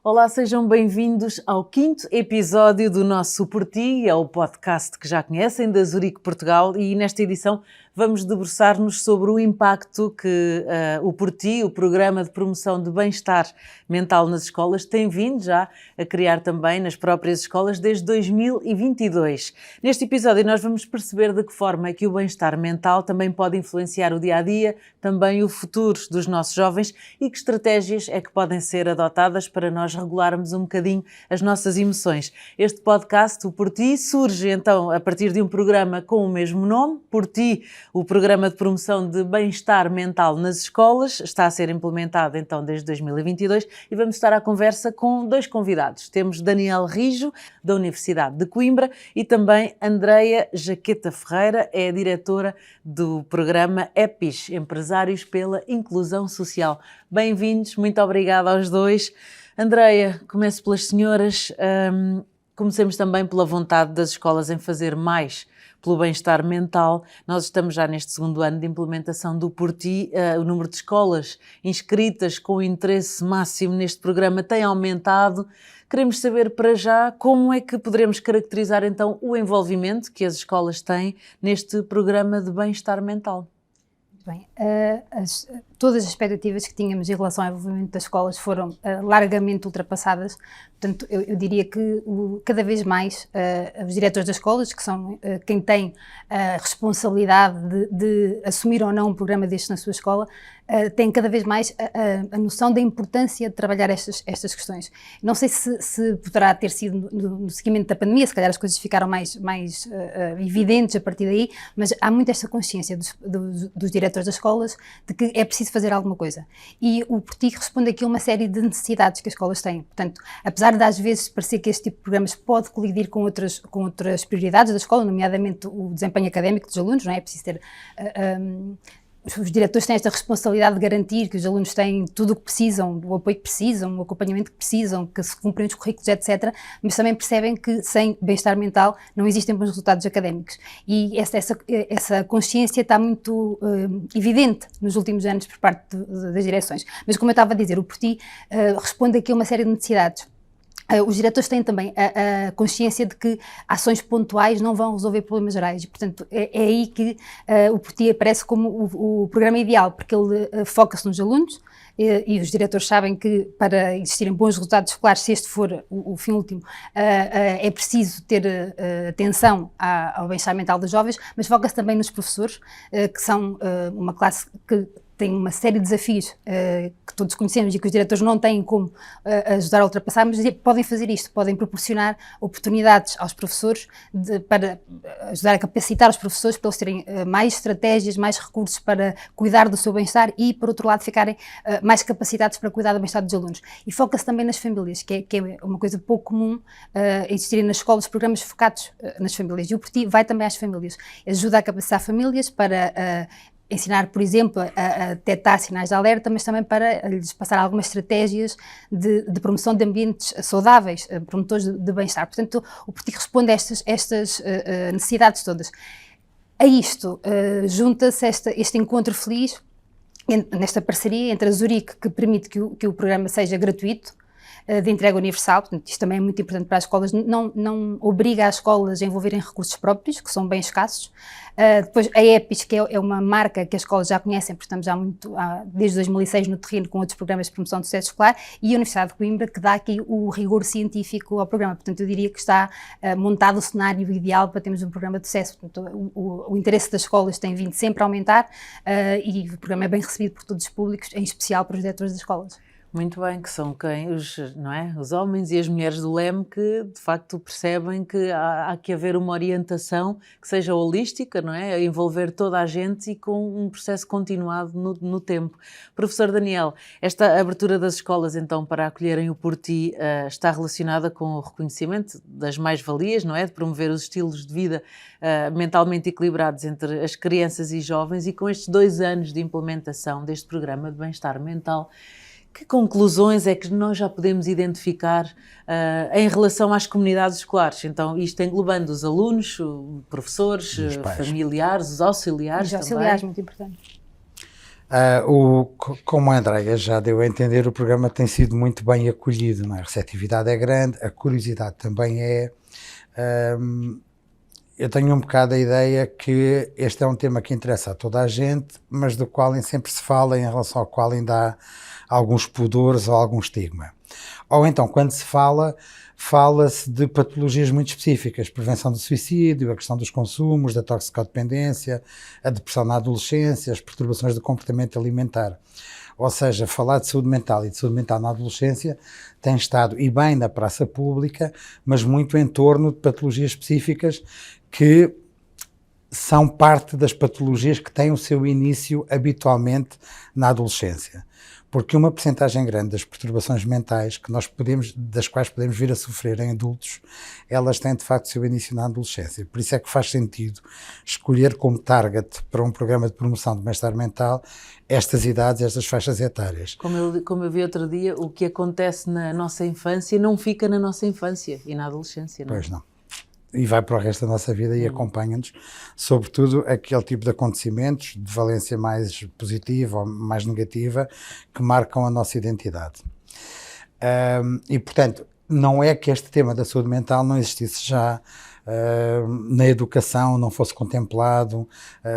Olá, sejam bem-vindos ao 5º episódio do nosso Por Ti, é o podcast que já conhecem da Zurique Portugal, e nesta edição vamos debruçar-nos sobre o impacto que o Por Ti, o Programa de Promoção de Bem-Estar Mental nas Escolas, tem vindo já a criar também nas próprias escolas desde 2022. Neste episódio nós vamos perceber de que forma é que o bem-estar mental também pode influenciar o dia-a-dia, também o futuro dos nossos jovens e que estratégias é que podem ser adotadas para nós regularmos um bocadinho as nossas emoções. Este podcast, o Por Ti, surge então a partir de um programa com o mesmo nome, Por Ti, o Programa de Promoção de Bem-Estar Mental nas Escolas, está a ser implementado então desde 2022 e vamos estar à conversa com dois convidados. Temos Daniel Rijo, da Universidade de Coimbra, e também Andreia Jaqueta Ferreira, é a diretora do programa EPIS, Empresários pela Inclusão Social. Bem-vindos, muito obrigada aos dois. Andreia, começo pelas senhoras. Comecemos também pela vontade das escolas em fazer mais pelo bem-estar mental. Nós estamos já neste segundo ano de implementação do Por Ti. O número de escolas inscritas com interesse máximo neste programa tem aumentado. Queremos saber para já como é que poderemos caracterizar então o envolvimento que as escolas têm neste programa de bem-estar mental. Bem, todas as expectativas que tínhamos em relação ao envolvimento das escolas foram largamente ultrapassadas. Portanto, eu diria que cada vez mais os diretores das escolas, que são quem tem a responsabilidade de assumir ou não um programa deste na sua escola, têm cada vez mais a noção da importância de trabalhar estas questões. Não sei se poderá ter sido no seguimento da pandemia, se calhar as coisas ficaram mais evidentes a partir daí, mas há muito esta consciência dos diretores das escolas de que é preciso fazer alguma coisa. E o Por Ti responde aqui a uma série de necessidades que as escolas têm. Portanto, apesar de às vezes parecer que este tipo de programas pode colidir com outras prioridades da escola, nomeadamente o desempenho académico dos alunos, não é? É preciso ter... os diretores têm esta responsabilidade de garantir que os alunos têm tudo o que precisam, o apoio que precisam, o acompanhamento que precisam, que se cumprem os currículos, etc. Mas também percebem que sem bem-estar mental não existem bons resultados académicos. E essa consciência está muito evidente nos últimos anos por parte das direções. Mas como eu estava a dizer, o Por Ti responde aqui a uma série de necessidades. Os diretores têm também a consciência de que ações pontuais não vão resolver problemas gerais e, portanto, é aí que o Por Ti aparece como o programa ideal, porque ele foca-se nos alunos e os diretores sabem que para existirem bons resultados escolares, se este for o fim último, é preciso ter atenção ao bem-estar mental dos jovens, mas foca-se também nos professores, que são uma classe que tem uma série de desafios que todos conhecemos e que os diretores não têm como ajudar a ultrapassar, mas podem fazer isto, podem proporcionar oportunidades aos professores para ajudar a capacitar os professores para eles terem mais estratégias, mais recursos para cuidar do seu bem-estar e, por outro lado, ficarem mais capacitados para cuidar do bem-estar dos alunos. E foca-se também nas famílias, que é uma coisa pouco comum existirem nas escolas programas focados nas famílias. E o Por Ti vai também às famílias. Ajuda a capacitar famílias para ensinar, por exemplo, a detectar sinais de alerta, mas também para lhes passar algumas estratégias de promoção de ambientes saudáveis, promotores de bem-estar. Portanto, o Por Ti responde a estas necessidades todas. A isto junta-se este encontro feliz, nesta parceria entre a Zurique, que permite que o programa seja gratuito, de entrega universal. Portanto, isto também é muito importante para as escolas, não obriga as escolas a envolverem recursos próprios, que são bem escassos. Depois a EPIS, que é uma marca que as escolas já conhecem, porque estamos já desde 2006 no terreno com outros programas de promoção do sucesso escolar, e a Universidade de Coimbra, que dá aqui o rigor científico ao programa. Portanto, eu diria que está montado o cenário ideal para termos um programa de sucesso. Portanto, o interesse das escolas tem vindo sempre a aumentar e o programa é bem recebido por todos os públicos, em especial para os diretores das escolas. Muito bem, que são os homens e as mulheres do LEM que de facto percebem que há que haver uma orientação que seja holística, não é? A envolver toda a gente e com um processo continuado no tempo. Professor Daniel, esta abertura das escolas então para acolherem o Por Ti está relacionada com o reconhecimento das mais-valias, não é? De promover os estilos de vida mentalmente equilibrados entre as crianças e jovens, e com estes 2 anos de implementação deste programa de bem-estar mental, que conclusões é que nós já podemos identificar em relação às comunidades escolares? Então, isto englobando os alunos, professores, familiares, os auxiliares também. Os auxiliares, muito importante. Como a Andreia já deu a entender, o programa tem sido muito bem acolhido, não é? A receptividade é grande, a curiosidade também é. Eu tenho um bocado a ideia que este é um tema que interessa a toda a gente, mas do qual nem sempre se fala, em relação ao qual ainda há alguns pudores ou algum estigma. Ou então, quando se fala, fala-se de patologias muito específicas, prevenção do suicídio, a questão dos consumos, da toxicodependência, a depressão na adolescência, as perturbações do comportamento alimentar. Ou seja, falar de saúde mental e de saúde mental na adolescência tem estado, e bem, na praça pública, mas muito em torno de patologias específicas que são parte das patologias que têm o seu início habitualmente na adolescência. Porque uma percentagem grande das perturbações mentais das quais podemos vir a sofrer em adultos, elas têm de facto o seu início na adolescência. Por isso é que faz sentido escolher como target para um programa de promoção do bem-estar mental estas idades, estas faixas etárias. Como eu vi outro dia, o que acontece na nossa infância não fica na nossa infância e na adolescência, não é? Pois não. E vai para o resto da nossa vida e acompanha-nos, sobretudo aquele tipo de acontecimentos de valência mais positiva ou mais negativa que marcam a nossa identidade. E, portanto, não é que este tema da saúde mental não existisse já na educação, não fosse contemplado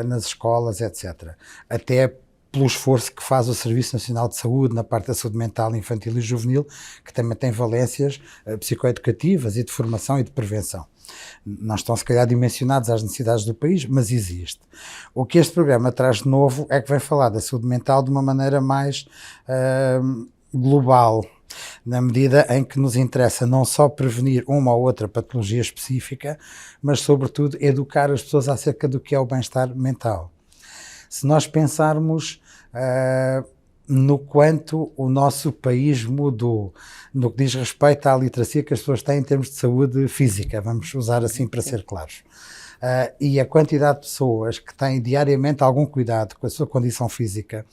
nas escolas, etc. Até pelo esforço que faz o Serviço Nacional de Saúde na parte da saúde mental infantil e juvenil, que também tem valências psicoeducativas e de formação e de prevenção. Não estão, se calhar, dimensionados às necessidades do país, mas existe. O que este programa traz de novo é que vem falar da saúde mental de uma maneira mais global, na medida em que nos interessa não só prevenir uma ou outra patologia específica, mas, sobretudo, educar as pessoas acerca do que é o bem-estar mental. Se nós pensarmos no quanto o nosso país mudou, no que diz respeito à literacia que as pessoas têm em termos de saúde física, vamos usar assim para ser claros, e a quantidade de pessoas que têm diariamente algum cuidado com a sua condição física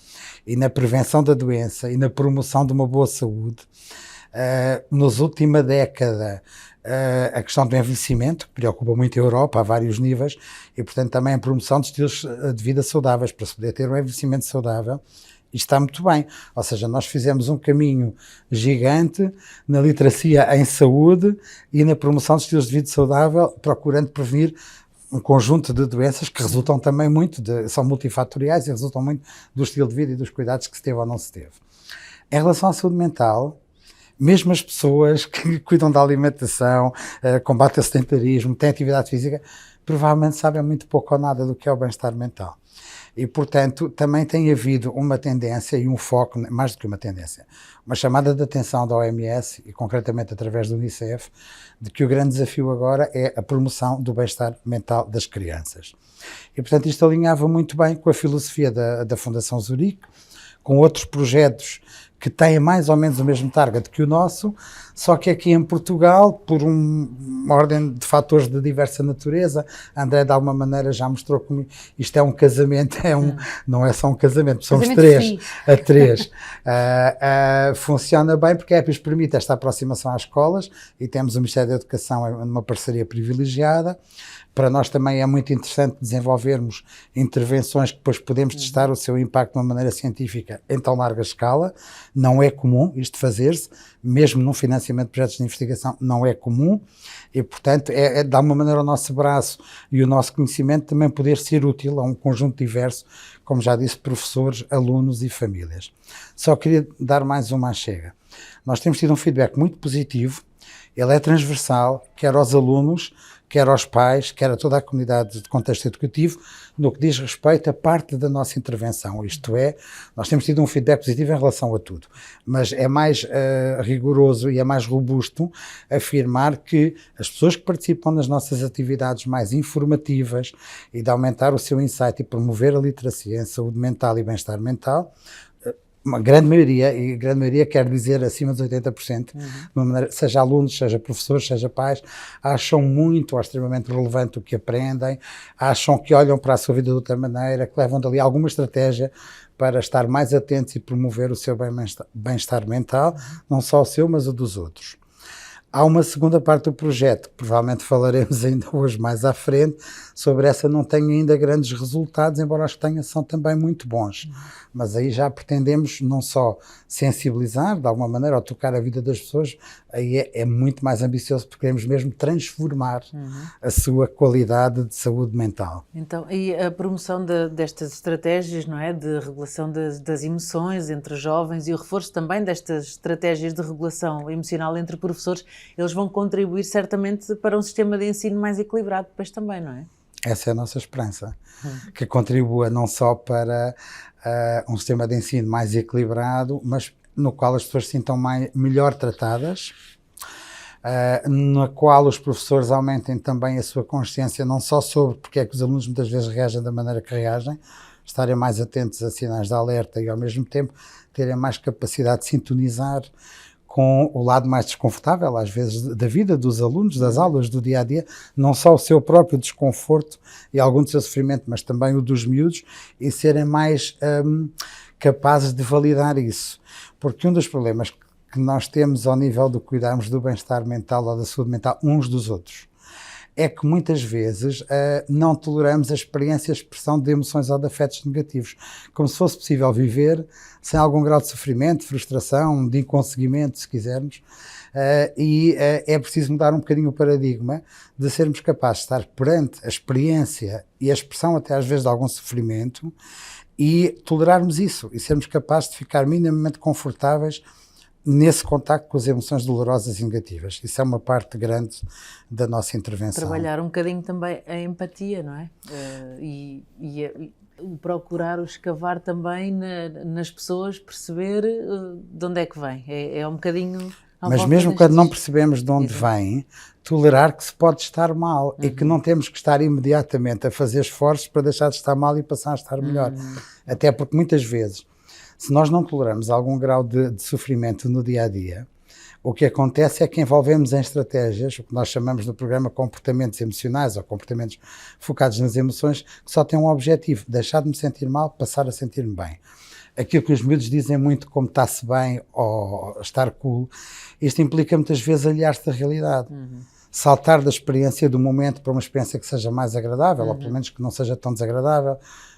e na prevenção da doença e na promoção de uma boa saúde, nos última década, a questão do envelhecimento, que preocupa muito a Europa a vários níveis, e portanto também a promoção de estilos de vida saudáveis, para se poder ter um envelhecimento saudável, e está muito bem. Ou seja, nós fizemos um caminho gigante na literacia em saúde e na promoção de estilos de vida saudável, procurando prevenir um conjunto de doenças que resultam também muito, são multifatoriais e resultam muito do estilo de vida e dos cuidados que se teve ou não se teve. Em relação à saúde mental, mesmo as pessoas que cuidam da alimentação, combatem o sedentarismo, têm atividade física, provavelmente sabem muito pouco ou nada do que é o bem-estar mental. E, portanto, também tem havido uma tendência e um foco, mais do que uma tendência, uma chamada de atenção da OMS, e concretamente através do Unicef, de que o grande desafio agora é a promoção do bem-estar mental das crianças. E, portanto, isto alinhava muito bem com a filosofia da Fundação Zurique, com outros projetos que têm mais ou menos o mesmo target que o nosso, só que aqui em Portugal, por uma ordem de fatores de diversa natureza, André de alguma maneira já mostrou que isto é um casamento, não é só um casamento, somos três, funciona bem porque a EPIS permite esta aproximação às escolas e temos o Ministério da Educação numa parceria privilegiada. Para nós também é muito interessante desenvolvermos intervenções que depois podemos testar o seu impacto de uma maneira científica em tão larga escala. Não é comum isto fazer-se, mesmo num financiamento de projetos de investigação, não é comum e, portanto, é de alguma maneira o nosso braço e o nosso conhecimento também poder ser útil a um conjunto diverso, como já disse, professores, alunos e famílias. Só queria dar mais uma chega. Nós temos tido um feedback muito positivo, ele é transversal, quer aos alunos, quer aos pais, quer a toda a comunidade de contexto educativo, no que diz respeito a parte da nossa intervenção. Isto é, nós temos tido um feedback positivo em relação a tudo, mas é mais rigoroso e é mais robusto afirmar que as pessoas que participam nas nossas atividades mais informativas e de aumentar o seu insight e promover a literacia em saúde mental e bem-estar mental, uma grande maioria, e a grande maioria quer dizer acima dos 80%, de uma maneira, seja alunos, seja professores, seja pais, acham muito ou extremamente relevante o que aprendem, acham que olham para a sua vida de outra maneira, que levam dali alguma estratégia para estar mais atentos e promover o seu bem-estar mental, não só o seu, mas o dos outros. Há uma segunda parte do projeto, que provavelmente falaremos ainda hoje mais à frente, sobre essa não tenho ainda grandes resultados, embora os que tenha são também muito bons. Mas aí já pretendemos não só sensibilizar, de alguma maneira, ou tocar a vida das pessoas, aí é muito mais ambicioso, porque queremos mesmo transformar a sua qualidade de saúde mental. Então, e a promoção destas estratégias, não é, de regulação das emoções entre jovens e o reforço também destas estratégias de regulação emocional entre professores, eles vão contribuir certamente para um sistema de ensino mais equilibrado depois também, não é? Essa é a nossa esperança, que contribua não só para um sistema de ensino mais equilibrado, mas no qual as pessoas se sintam melhor tratadas, na qual os professores aumentem também a sua consciência, não só sobre porque é que os alunos muitas vezes reagem da maneira que reagem, estarem mais atentos a sinais de alerta e ao mesmo tempo terem mais capacidade de sintonizar com o lado mais desconfortável, às vezes, da vida dos alunos, das aulas, do dia-a-dia, não só o seu próprio desconforto e algum do seu sofrimento, mas também o dos miúdos, e serem mais capazes de validar isso. Porque um dos problemas que nós temos ao nível de cuidarmos do bem-estar mental ou da saúde mental uns dos outros, é que muitas vezes não toleramos a experiência e a expressão de emoções ou de afetos negativos, como se fosse possível viver sem algum grau de sofrimento, de frustração, de inconseguimento, se quisermos, é preciso mudar um bocadinho o paradigma de sermos capazes de estar perante a experiência e a expressão até às vezes de algum sofrimento e tolerarmos isso e sermos capazes de ficar minimamente confortáveis nesse contacto com as emoções dolorosas e negativas. Isso é uma parte grande da nossa intervenção. Trabalhar um bocadinho também a empatia, não é? O procurar, o escavar também nas pessoas, perceber de onde é que vem. É um bocadinho... Mas mesmo quando não percebemos de onde vem, tolerar que se pode estar mal e que não temos que estar imediatamente a fazer esforços para deixar de estar mal e passar a estar melhor. Até porque muitas vezes, se nós não toleramos algum grau de sofrimento no dia-a-dia, o que acontece é que envolvemos em estratégias, o que nós chamamos no programa comportamentos emocionais ou comportamentos focados nas emoções, que só têm um objetivo, deixar de me sentir mal, passar a sentir-me bem. Aquilo que os miúdos dizem muito como está-se bem ou estar cool, isto implica muitas vezes aliar-se da realidade. Saltar da experiência do momento para uma experiência que seja mais agradável, ou pelo menos que não seja tão desagradável,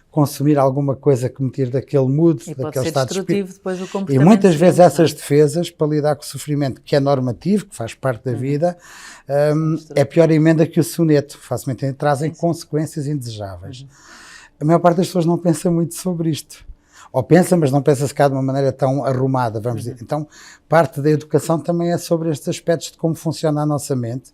consumir alguma coisa que me tire daquele mood, daquele estado de espírito. Depois o comportamento. E muitas vezes essas defesas, para lidar com o sofrimento, que é normativo, que faz parte da vida, é pior a emenda que o soneto, facilmente trazem consequências indesejáveis. A maior parte das pessoas não pensa muito sobre isto. Ou pensa, mas não pensa se cá de uma maneira tão arrumada, vamos dizer. Então, parte da educação também é sobre estes aspectos de como funciona a nossa mente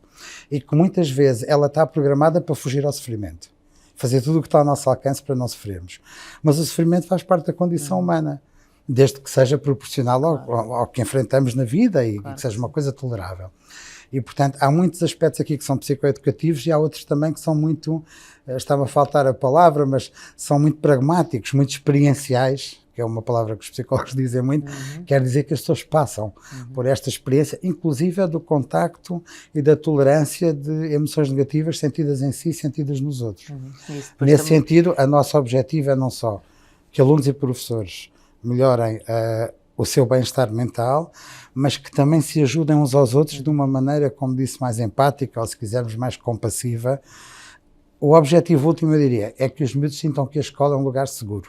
e que muitas vezes ela está programada para fugir ao sofrimento. Fazer tudo o que está ao nosso alcance para não sofrermos. Mas o sofrimento faz parte da condição humana, desde que seja proporcional ao que enfrentamos na vida e que seja uma coisa tolerável. E, portanto, há muitos aspectos aqui que são psicoeducativos e há outros também que são muito, estava a faltar a palavra, mas são muito pragmáticos, muito experienciais, que é uma palavra que os psicólogos dizem muito, quer dizer que as pessoas passam por esta experiência, inclusive a do contacto e da tolerância de emoções negativas sentidas em si, sentidas nos outros. Nesse sentido, a nosso objetivo é não só que alunos e professores melhorem o seu bem-estar mental, mas que também se ajudem uns aos outros de uma maneira, como disse, mais empática, ou se quisermos mais compassiva. O objetivo último, eu diria, é que os miúdos sintam que a escola é um lugar seguro.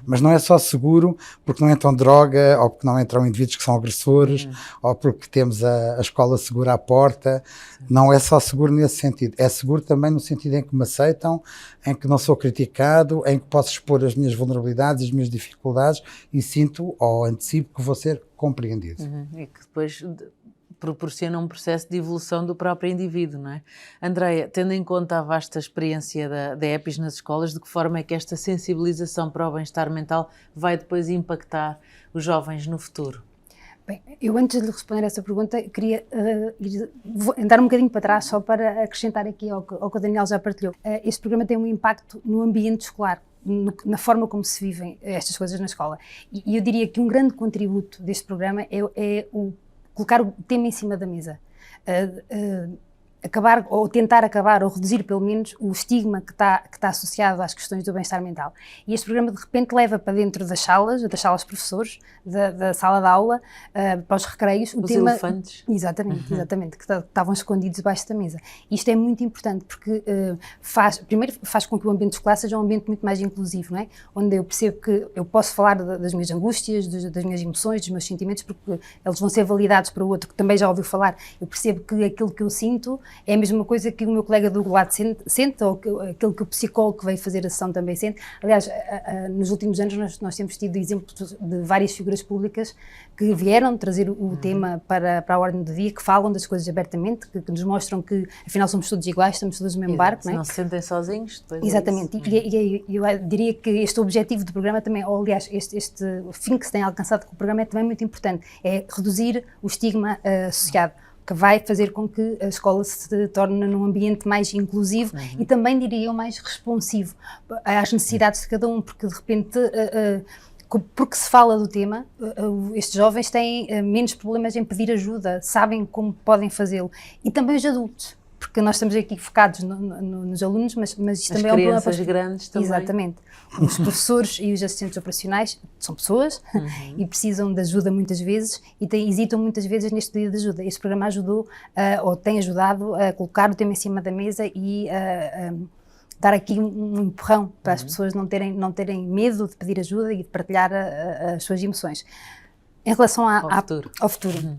Mas não é só seguro porque não entram droga, ou porque não entram indivíduos que são agressores, ou porque temos a escola segura à porta. Não é só seguro nesse sentido. É seguro também no sentido em que me aceitam, em que não sou criticado, em que posso expor as minhas vulnerabilidades, as minhas dificuldades e sinto ou antecipo que vou ser compreendido. E que depois proporciona um processo de evolução do próprio indivíduo, não é? Andreia, tendo em conta a vasta experiência da EPIS nas escolas, de que forma é que esta sensibilização para o bem-estar mental vai depois impactar os jovens no futuro? Bem, eu antes de responder essa pergunta, queria andar um bocadinho para trás só para acrescentar aqui ao que o Daniel já partilhou. Este programa tem um impacto no ambiente escolar, na forma como se vivem estas coisas na escola. E eu diria que um grande contributo deste programa é colocar o tema em cima da mesa. acabar, ou tentar acabar, ou reduzir pelo menos o estigma que está associado às questões do bem-estar mental. E este programa de repente leva para dentro das salas de professores, da sala de aula, para os recreios, os elefantes. Exatamente, que estavam escondidos debaixo da mesa. Isto é muito importante porque primeiro faz com que o ambiente escolar seja um ambiente muito mais inclusivo, não é? Onde eu percebo que eu posso falar das minhas angústias, das minhas emoções, dos meus sentimentos, porque eles vão ser validados para o outro que também já ouviu falar. Eu percebo que aquilo que eu sinto é a mesma coisa que o meu colega do lado sente, ou aquilo que o psicólogo que veio fazer a sessão também sente. Aliás, nos últimos anos nós temos tido exemplos de várias figuras públicas que vieram trazer o tema para a ordem do dia, que falam das coisas abertamente, que nos mostram que afinal somos todos iguais, estamos todos no mesmo barco. Não se sentem sozinhos. Depois exatamente, e eu diria que este objetivo do programa também, ou aliás, este fim que se tem alcançado com o programa é também muito importante, é reduzir o estigma associado, que vai fazer com que a escola se torne num ambiente mais inclusivo e também, diria eu, mais responsivo às necessidades de cada um, porque de repente, porque se fala do tema, estes jovens têm menos problemas em pedir ajuda, sabem como podem fazê-lo, e também os adultos, porque nós estamos aqui focados nos alunos, mas isto também é um problema para as crianças grandes também. Exatamente. Os professores e os assistentes operacionais são pessoas e precisam de ajuda muitas vezes e hesitam muitas vezes neste pedido de ajuda. Este programa ajudou, ou tem ajudado, a colocar o tema em cima da mesa e dar aqui um empurrão para as pessoas não terem medo de pedir ajuda e de partilhar as suas emoções. Em relação ao futuro.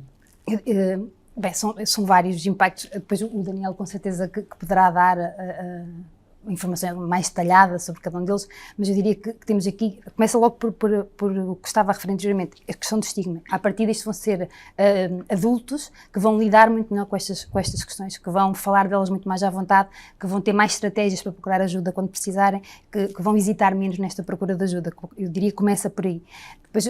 Bem, são vários impactos, depois o Daniel com certeza que poderá dar informação mais detalhada sobre cada um deles, mas eu diria que temos aqui, começa logo por o que estava a referir anteriormente, a questão do estigma. A partir disto vão ser adultos que vão lidar muito melhor com estas questões, que vão falar delas muito mais à vontade, que vão ter mais estratégias para procurar ajuda quando precisarem, que vão hesitar menos nesta procura de ajuda. Eu diria que começa por aí.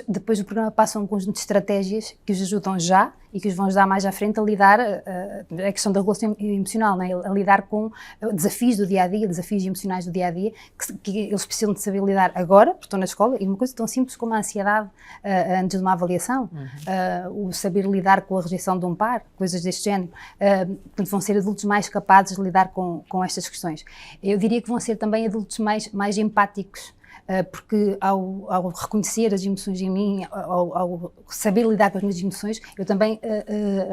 Depois o programa passa um conjunto de estratégias que os ajudam já e que os vão ajudar mais à frente a lidar, a questão da regulação emocional, né? A lidar com desafios do dia-a-dia, desafios emocionais do dia-a-dia, que eles precisam de saber lidar agora, porque estão na escola, e uma coisa tão simples como a ansiedade antes de uma avaliação, o saber lidar com a rejeição de um par, coisas deste género. Portanto, vão ser adultos mais capazes de lidar com estas questões. Eu diria que vão ser também adultos mais empáticos, porque ao reconhecer as emoções em mim, ao saber lidar com as minhas emoções, eu também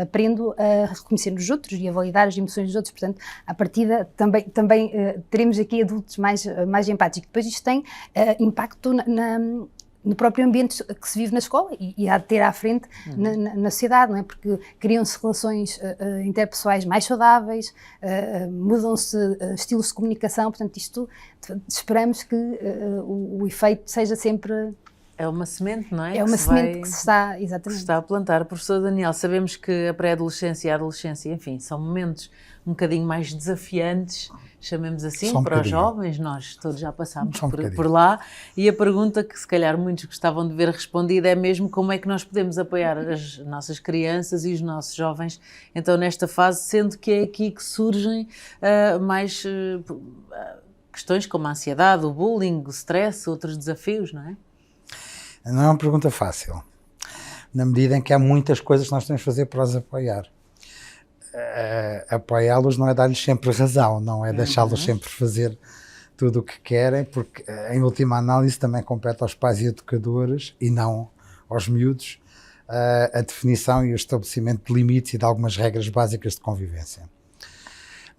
aprendo a reconhecer nos outros e a validar as emoções dos outros. Portanto, à partida também teremos aqui adultos mais empáticos. Depois isto tem impacto no próprio ambiente que se vive na escola e há de ter à frente na sociedade, não é? Porque criam-se relações interpessoais mais saudáveis, mudam-se estilos de comunicação, portanto isto esperamos que o efeito seja sempre... É uma semente, não é? É uma semente que se está, exatamente. Que se está a plantar. Professor Daniel, sabemos que a pré-adolescência e a adolescência, enfim, são momentos um bocadinho mais desafiantes, chamemos assim, para os jovens, nós todos já passámos por lá, e a pergunta que se calhar muitos gostavam de ver respondida é mesmo como é que nós podemos apoiar as nossas crianças e os nossos jovens, então nesta fase, sendo que é aqui que surgem mais questões como a ansiedade, o bullying, o stress, outros desafios, não é? Não é uma pergunta fácil, na medida em que há muitas coisas que nós temos de fazer para os apoiar. Apoiá-los não é dar-lhes sempre razão, não é deixá-los sempre fazer tudo o que querem, porque em última análise também compete aos pais e educadores e não aos miúdos a definição e o estabelecimento de limites e de algumas regras básicas de convivência.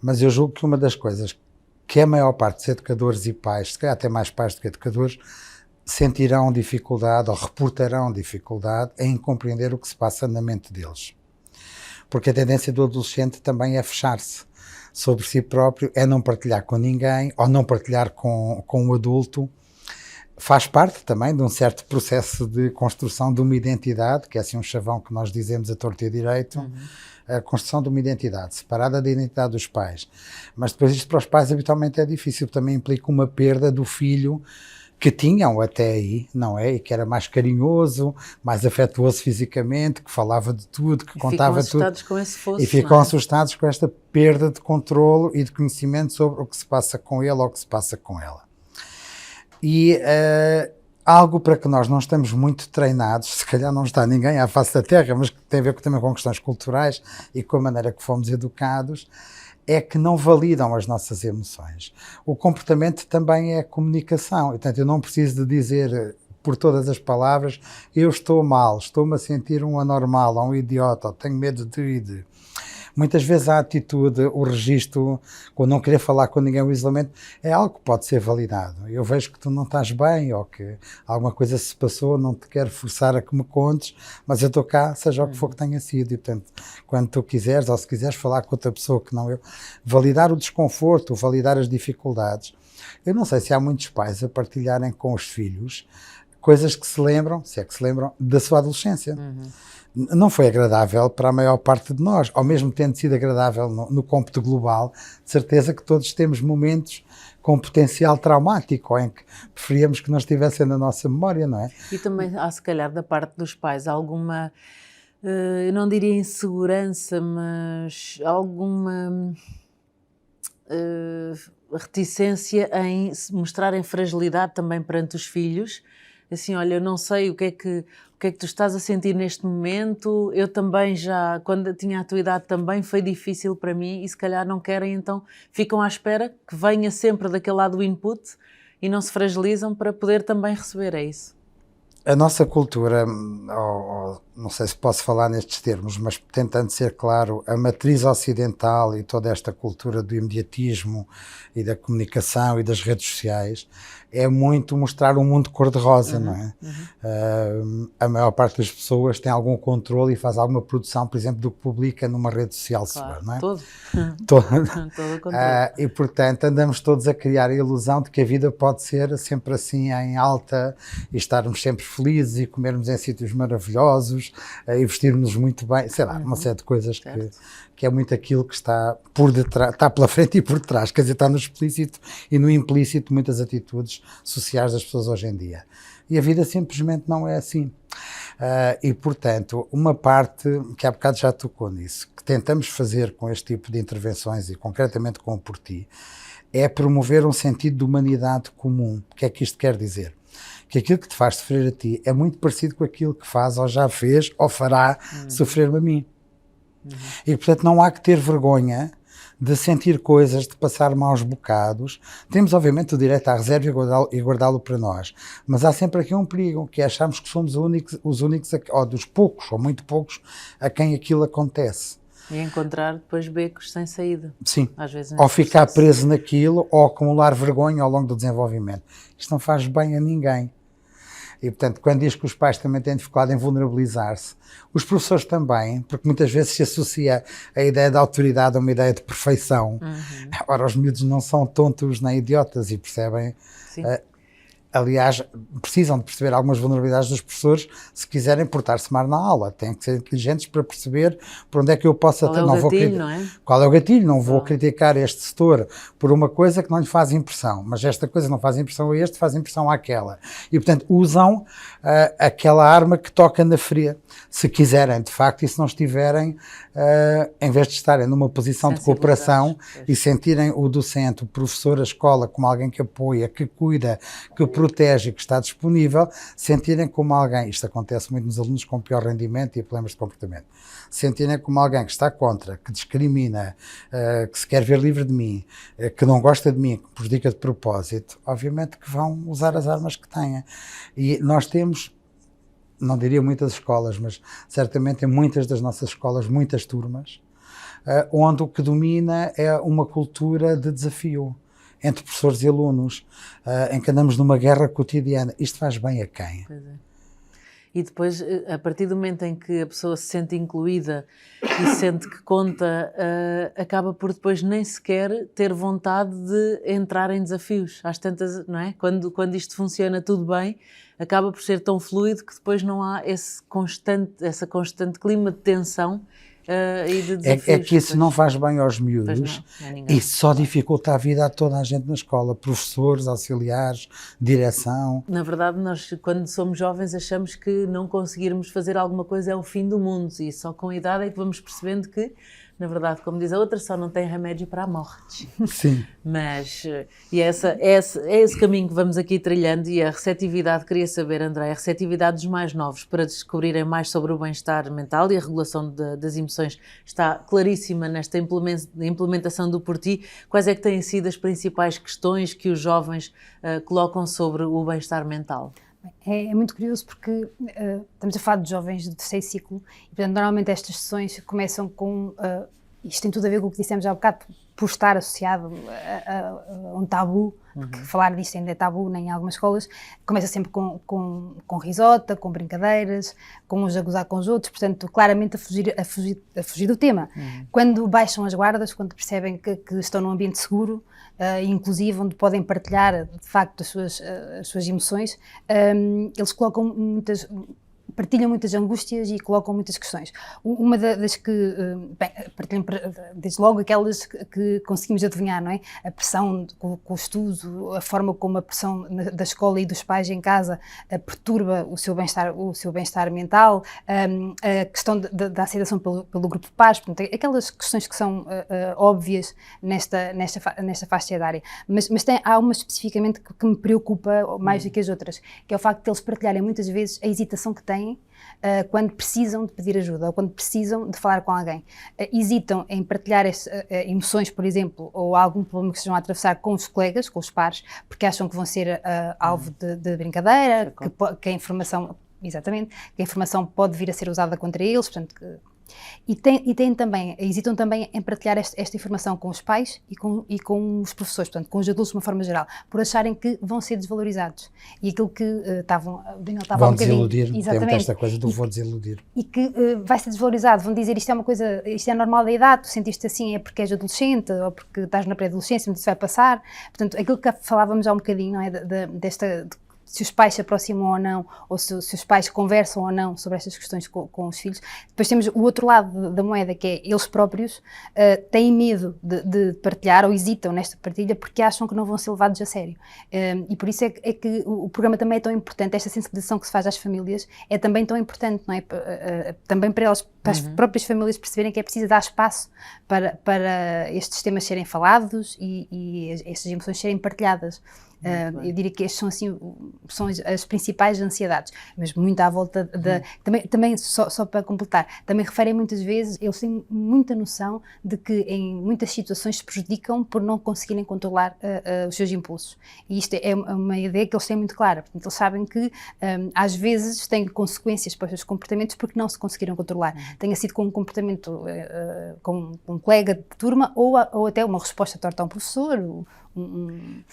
Mas eu julgo que uma das coisas que a maior parte dos educadores e pais, se calhar até mais pais do que educadores, sentirão dificuldade ou reportarão dificuldade em compreender o que se passa na mente deles. Porque a tendência do adolescente também é fechar-se sobre si próprio, é não partilhar com ninguém ou não partilhar com o adulto. Faz parte também de um certo processo de construção de uma identidade, que é assim um chavão que nós dizemos a torto e a direito, a construção de uma identidade separada da identidade dos pais. Mas depois isto para os pais habitualmente é difícil, também implica uma perda do filho que tinham até aí, não é? E que era mais carinhoso, mais afetuoso fisicamente, que falava de tudo, que contava tudo. Ficam assustados com esse fosso, e ficam assustados com esta perda de controlo e de conhecimento sobre o que se passa com ele ou o que se passa com ela. E algo para que nós não estamos muito treinados, se calhar não está ninguém à face da terra, mas que tem a ver também com questões culturais e com a maneira que fomos educados, é que não validam as nossas emoções. O comportamento também é comunicação. Portanto, eu não preciso de dizer por todas as palavras, eu estou mal, estou-me a sentir um anormal, ou um idiota, ou tenho medo de. Muitas vezes a atitude, o registro, ou não querer falar com ninguém, o isolamento, é algo que pode ser validado. Eu vejo que tu não estás bem, ou que alguma coisa se passou, não te quero forçar a que me contes, mas eu estou cá, seja o que for que tenha sido. E, portanto, quando tu quiseres, ou se quiseres falar com outra pessoa que não eu, validar o desconforto, validar as dificuldades. Eu não sei se há muitos pais a partilharem com os filhos coisas que se lembram, se é que se lembram, da sua adolescência. Não foi agradável para a maior parte de nós, ao mesmo tendo sido agradável no cômputo global, de certeza que todos temos momentos com potencial traumático, ou em que preferíamos que não estivessem na nossa memória, não é? E também há, se calhar, da parte dos pais, alguma, eu não diria insegurança, mas alguma reticência em mostrarem fragilidade também perante os filhos. Assim, olha, eu não sei o que é que tu estás a sentir neste momento, eu também já, quando tinha a tua idade também foi difícil para mim e se calhar não querem, então ficam à espera que venha sempre daquele lado o input e não se fragilizam para poder também receber, é isso? A nossa cultura, não sei se posso falar nestes termos, mas tentando ser claro, a matriz ocidental e toda esta cultura do imediatismo e da comunicação e das redes sociais é muito mostrar um mundo cor-de-rosa, não é? A maior parte das pessoas tem algum controle e faz alguma produção, por exemplo, do que publica numa rede social sua, não é? Todo o controle. E, portanto, andamos todos a criar a ilusão de que a vida pode ser sempre assim em alta e estarmos sempre felizes e comermos em sítios maravilhosos e vestirmos muito bem, sei lá, uma série de coisas que é muito aquilo que está por detrás, está pela frente e por trás, quer dizer, está no explícito e no implícito muitas atitudes sociais das pessoas hoje em dia. E a vida simplesmente não é assim. E, portanto, uma parte, que há bocado já tocou nisso, que tentamos fazer com este tipo de intervenções e concretamente com o Por Ti, é promover um sentido de humanidade comum. O que é que isto quer dizer? Que aquilo que te faz sofrer a ti é muito parecido com aquilo que faz ou já fez ou fará sofrer-me a mim. E, portanto, não há que ter vergonha de sentir coisas, de passar maus bocados. Temos, obviamente, o direito à reserva e guardá-lo para nós. Mas há sempre aqui um perigo, que é acharmos que somos os únicos, ou dos poucos, ou muito poucos, a quem aquilo acontece. E encontrar depois becos sem saída. Sim, às vezes ou ficar preso naquilo, ou acumular vergonha ao longo do desenvolvimento. Isto não faz bem a ninguém. E, portanto, quando diz que os pais também têm dificuldade em vulnerabilizar-se, os professores também, porque muitas vezes se associa a ideia de autoridade a uma ideia de perfeição. Ora, os miúdos não são tontos nem idiotas e percebem... Aliás, precisam de perceber algumas vulnerabilidades dos professores se quiserem portar-se mal na aula. Têm que ser inteligentes para perceber por onde é que eu posso... Qual é o gatilho, não é? Qual é o gatilho? Não vou criticar este setor por uma coisa que não lhe faz impressão, mas esta coisa não faz impressão a este, faz impressão àquela. E, portanto, usam aquela arma que toca na ferida, se quiserem, de facto, e se não estiverem, em vez de estarem numa posição de cooperação e sentirem o docente, o professor, a escola como alguém que apoia, que cuida, que protege, que está disponível, sentirem como alguém, isto acontece muito nos alunos com pior rendimento e problemas de comportamento, sentirem como alguém que está contra, que discrimina, que se quer ver livre de mim, que não gosta de mim, que prejudica de propósito, obviamente que vão usar as armas que têm. E nós temos, não diria muitas escolas, mas certamente em muitas das nossas escolas, muitas turmas, onde o que domina é uma cultura de desafio entre professores e alunos, em que andamos numa guerra cotidiana. Isto faz bem a quem? Pois é. E depois, a partir do momento em que a pessoa se sente incluída e sente que conta, acaba por depois nem sequer ter vontade de entrar em desafios. Às tantas, não é? Quando isto funciona tudo bem, acaba por ser tão fluido que depois não há essa constante clima de tensão e de desafios. É que isso não faz bem aos miúdos e só dificulta a vida a toda a gente na escola, professores, auxiliares, direção. Na verdade, nós quando somos jovens achamos que não conseguirmos fazer alguma coisa é o fim do mundo e só com a idade é que vamos percebendo que na verdade, como diz a outra, só não tem remédio para a morte. Sim. Mas, e é esse caminho que vamos aqui trilhando, e a receptividade, queria saber, André, a receptividade dos mais novos para descobrirem mais sobre o bem-estar mental e a regulação das emoções está claríssima nesta implementação do Por Ti. Quais é que têm sido as principais questões que os jovens colocam sobre o bem-estar mental? É muito curioso porque estamos a falar de jovens do terceiro ciclo e, portanto, normalmente estas sessões começam com, isto tem tudo a ver com o que dissemos há bocado, por estar associado a um tabu, porque falar disto ainda é tabu em algumas escolas, começa sempre com risota, com brincadeiras, com uns a gozar com os outros, portanto, claramente a fugir do tema. Quando baixam as guardas, quando percebem que estão num ambiente seguro, inclusive onde podem partilhar, de facto, as suas emoções, eles partilham muitas angústias e colocam muitas questões. Uma das que, partilham desde logo aquelas que conseguimos adivinhar, não é? A pressão com o estudo, a forma como a pressão da escola e dos pais em casa perturba o seu bem-estar mental, a questão da aceitação pelo grupo de pares, portanto, aquelas questões que são óbvias nesta faixa etária. Mas há uma especificamente que me preocupa mais do que as outras, que é o facto de eles partilharem muitas vezes a hesitação que têm quando precisam de pedir ajuda ou quando precisam de falar com alguém. Hesitam em partilhar emoções, por exemplo, ou algum problema que estejam a atravessar com os colegas, com os pares, porque acham que vão ser alvo de brincadeira, que a informação, exatamente, que a informação pode vir a ser usada contra eles, portanto, hesitam também em partilhar esta informação com os pais e com os professores, portanto, com os adultos de uma forma geral, por acharem que vão ser desvalorizados. E aquilo que o Daniel estava um bocadinho... Vão desiludir, tem esta coisa do vou desiludir. E que vai ser desvalorizado, vão dizer isto é normal da idade, tu sentiste assim é porque és adolescente ou porque estás na pré-adolescência, mas isso vai passar. Portanto, aquilo que falávamos há um bocadinho, não é, se os pais se aproximam ou não, ou se os pais conversam ou não sobre estas questões com os filhos. Depois temos o outro lado da moeda, que é eles próprios têm medo de partilhar ou hesitam nesta partilha porque acham que não vão ser levados a sério. E por isso é que o programa também é tão importante, esta sensibilização que se faz às famílias é também tão importante, não é? Também para elas, para as próprias famílias perceberem que é preciso dar espaço para estes temas serem falados e estas emoções serem partilhadas. Eu diria que estes são as principais ansiedades, mas muito à volta também só para completar, também referem muitas vezes, eles têm muita noção de que em muitas situações se prejudicam por não conseguirem controlar os seus impulsos, e isto é uma ideia que eles têm muito clara. Portanto, eles sabem que às vezes têm consequências para os seus comportamentos porque não se conseguiram controlar, tenha sido com um comportamento com um colega de turma ou até uma resposta torta a um professor,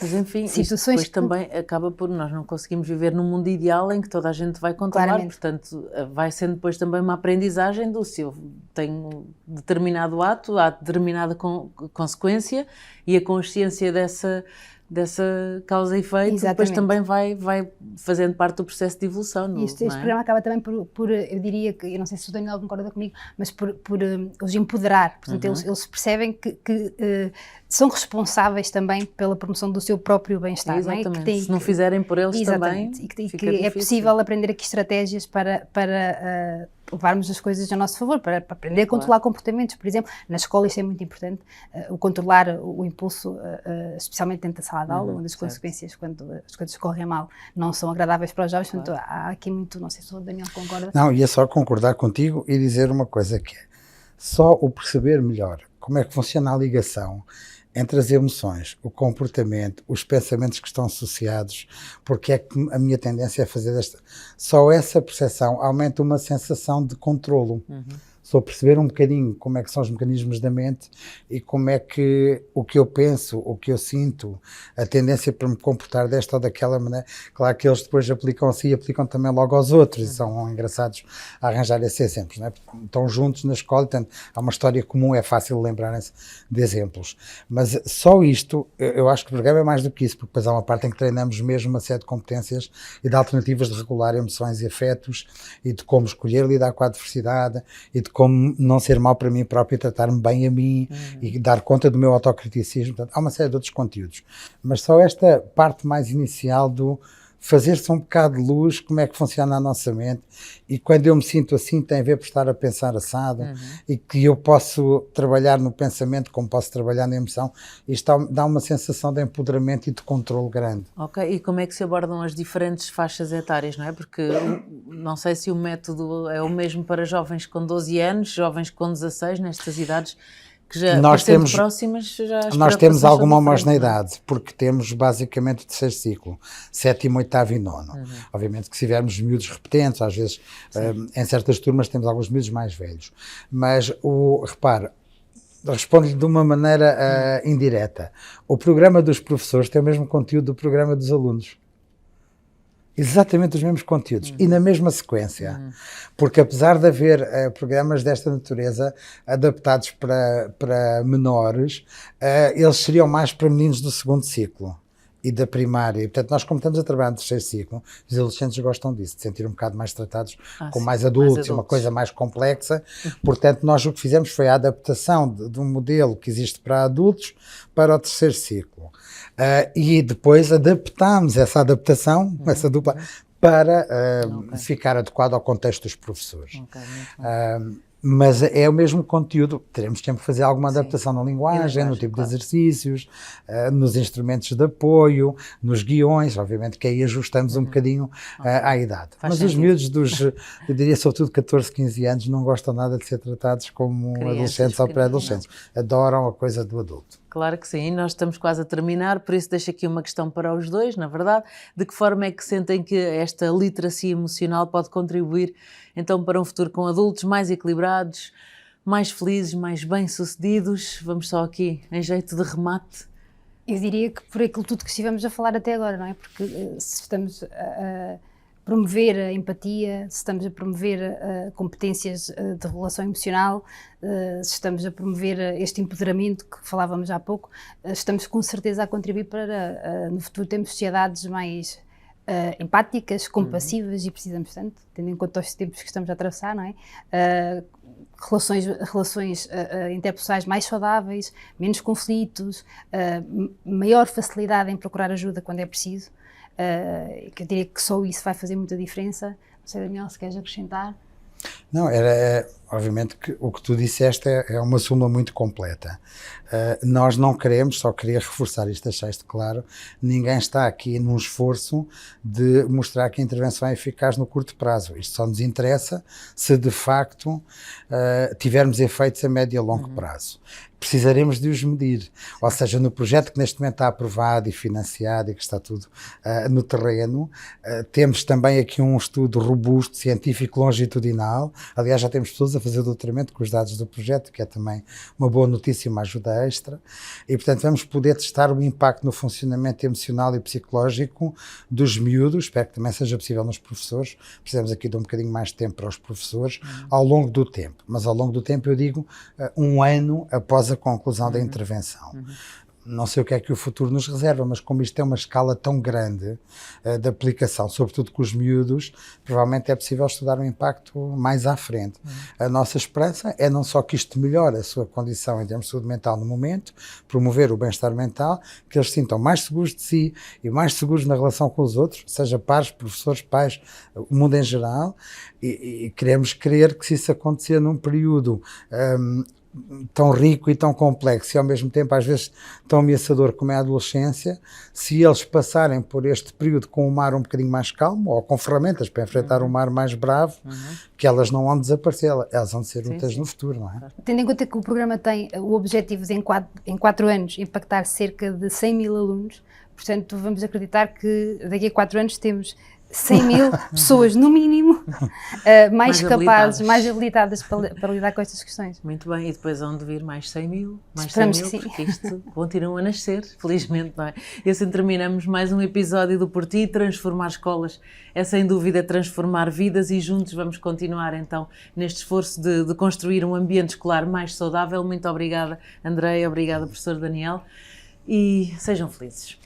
mas enfim, situações depois também acaba por nós não conseguimos viver num mundo ideal em que toda a gente vai controlar, claramente. Portanto vai sendo depois também uma aprendizagem do se eu tenho determinado ato, há determinada consequência, e a consciência dessa causa e efeito. Exatamente. Depois também vai fazendo parte do processo de evolução. Este programa acaba também por, eu diria que, eu não sei se o Daniel concorda comigo, mas por os empoderar. Portanto, eles percebem que são responsáveis também pela promoção do seu próprio bem-estar. Exatamente. Não é? Se não fizerem por eles também, e que é possível aprender aqui estratégias para levarmos as coisas a nosso favor, para aprender a controlar comportamentos. Por exemplo, na escola isto é muito importante, o controlar o impulso, especialmente dentro da sala de aula, onde as consequências, quando as coisas correm mal, não são agradáveis para os jovens. Portanto, há aqui muito, não sei se o Daniel concorda. Não, ia só concordar contigo e dizer uma coisa, que é só o perceber melhor como é que funciona a ligação entre as emoções, o comportamento, os pensamentos que estão associados, porque é que a minha tendência é fazer só essa percepção aumenta uma sensação de controlo. Só perceber um bocadinho como é que são os mecanismos da mente e como é que o que eu penso, o que eu sinto, a tendência para me comportar desta ou daquela maneira. Claro que eles depois aplicam-se e aplicam também logo aos outros, e são engraçados a arranjar esses exemplos, não é? Estão juntos na escola, portanto, há uma história comum, é fácil lembrarem-se de exemplos. Mas só isto, eu acho que o programa é mais do que isso, porque depois há uma parte em que treinamos mesmo uma série de competências e de alternativas de regular emoções e afetos, e de como escolher lidar com a adversidade, e de como não ser mau para mim próprio e tratar-me bem a mim e dar conta do meu autocriticismo. Portanto, há uma série de outros conteúdos. Mas só esta parte mais inicial fazer-se um bocado de luz, como é que funciona a nossa mente, e quando eu me sinto assim tem a ver por estar a pensar assado, e que eu posso trabalhar no pensamento como posso trabalhar na emoção, isto dá uma sensação de empoderamento e de controle grande. Ok, e como é que se abordam as diferentes faixas etárias, não é? Porque não sei se o método é o mesmo para jovens com 12 anos, jovens com 16, nestas idades, que já Nós temos, próximas, já as nós temos preocupações são alguma diferentes, não é? homogeneidade, porque temos basicamente o terceiro ciclo, sétimo, oitavo e nono. Obviamente que se tivermos miúdos repetentes, às vezes em certas turmas temos alguns miúdos mais velhos. Mas, repare, respondo-lhe de uma maneira indireta. O programa dos professores tem o mesmo conteúdo do programa dos alunos. Exatamente os mesmos conteúdos e na mesma sequência, porque apesar de haver programas desta natureza adaptados para menores, eles seriam mais para meninos do segundo ciclo e da primária. E, portanto, nós como estamos a trabalhar no terceiro ciclo, os adolescentes gostam disso, de sentir um bocado mais tratados como mais adultos, e uma coisa mais complexa. Portanto, nós o que fizemos foi a adaptação de um modelo que existe para adultos para o terceiro ciclo. E depois adaptámos essa adaptação, essa dupla, para ficar adequado ao contexto dos professores. Mas é o mesmo conteúdo, teremos sempre que fazer alguma adaptação na linguagem, no tipo de exercícios, nos instrumentos de apoio, nos guiões, obviamente que aí ajustamos um bocadinho à idade. Mas os miúdos eu diria sobretudo 14, 15 anos, não gostam nada de ser tratados como adolescentes ou pré-adolescentes. Adoram a coisa do adulto. Claro que sim, nós estamos quase a terminar, por isso deixo aqui uma questão para os dois, na verdade, de que forma é que sentem que esta literacia emocional pode contribuir então para um futuro com adultos mais equilibrados, mais felizes, mais bem-sucedidos? Vamos só aqui, em jeito de remate. Eu diria que por aquilo tudo que estivemos a falar até agora, não é? Porque se estamos a promover a empatia, se estamos a promover competências de regulação emocional, se estamos a promover este empoderamento que falávamos há pouco, estamos com certeza a contribuir para no futuro termos sociedades mais empáticas, compassivas e precisamos tanto, tendo em conta os tempos que estamos a atravessar, não é? Relações interpessoais mais saudáveis, menos conflitos, maior facilidade em procurar ajuda quando é preciso. Que eu diria que só isso vai fazer muita diferença. Não sei, Daniel, se queres acrescentar. Não, obviamente que o que tu disseste é uma súmula muito completa. Nós não queremos, só queria reforçar isto, deixaste claro, ninguém está aqui num esforço de mostrar que a intervenção é eficaz no curto prazo. Isto só nos interessa se de facto tivermos efeitos a médio e a longo prazo. Precisaremos de os medir, ou seja, no projeto que neste momento está aprovado e financiado e que está tudo no terreno, temos também aqui um estudo robusto, científico, longitudinal. Aliás, já temos pessoas a fazer doutoramento com os dados do projeto, que é também uma boa notícia e uma ajuda extra, e portanto vamos poder testar o impacto no funcionamento emocional e psicológico dos miúdos, espero que também seja possível nos professores, precisamos aqui de um bocadinho mais de tempo para os professores, ao longo do tempo, mas ao longo do tempo eu digo um ano após a conclusão da intervenção. Não sei o que é que o futuro nos reserva, mas como isto é uma escala tão grande de aplicação, sobretudo com os miúdos, provavelmente é possível estudar um impacto mais à frente. A nossa esperança é não só que isto melhore a sua condição em termos de saúde mental no momento, promover o bem-estar mental, que eles se sintam mais seguros de si e mais seguros na relação com os outros, seja pares, professores, pais, o mundo em geral, e queremos crer que se isso acontecer num período tão rico e tão complexo e ao mesmo tempo às vezes tão ameaçador como é a adolescência, se eles passarem por este período com o mar um bocadinho mais calmo ou com ferramentas para enfrentar um mar mais bravo, que elas não vão desaparecer, elas vão ser úteis no futuro, não é? Tendo em conta que o programa tem o objetivo de em 4 anos impactar cerca de 100 mil alunos, portanto vamos acreditar que daqui a 4 anos temos 100 mil pessoas, no mínimo, mais capazes, mais habilitadas para lidar com estas questões. Muito bem, e depois hão de vir mais 100 mil, Esperamos porque isto continua a nascer, felizmente, não é? E assim terminamos mais um episódio do Por Ti. Transformar escolas é sem dúvida transformar vidas e juntos vamos continuar então neste esforço de construir um ambiente escolar mais saudável. Muito obrigada, Andreia, obrigada, professor Daniel, e sejam felizes.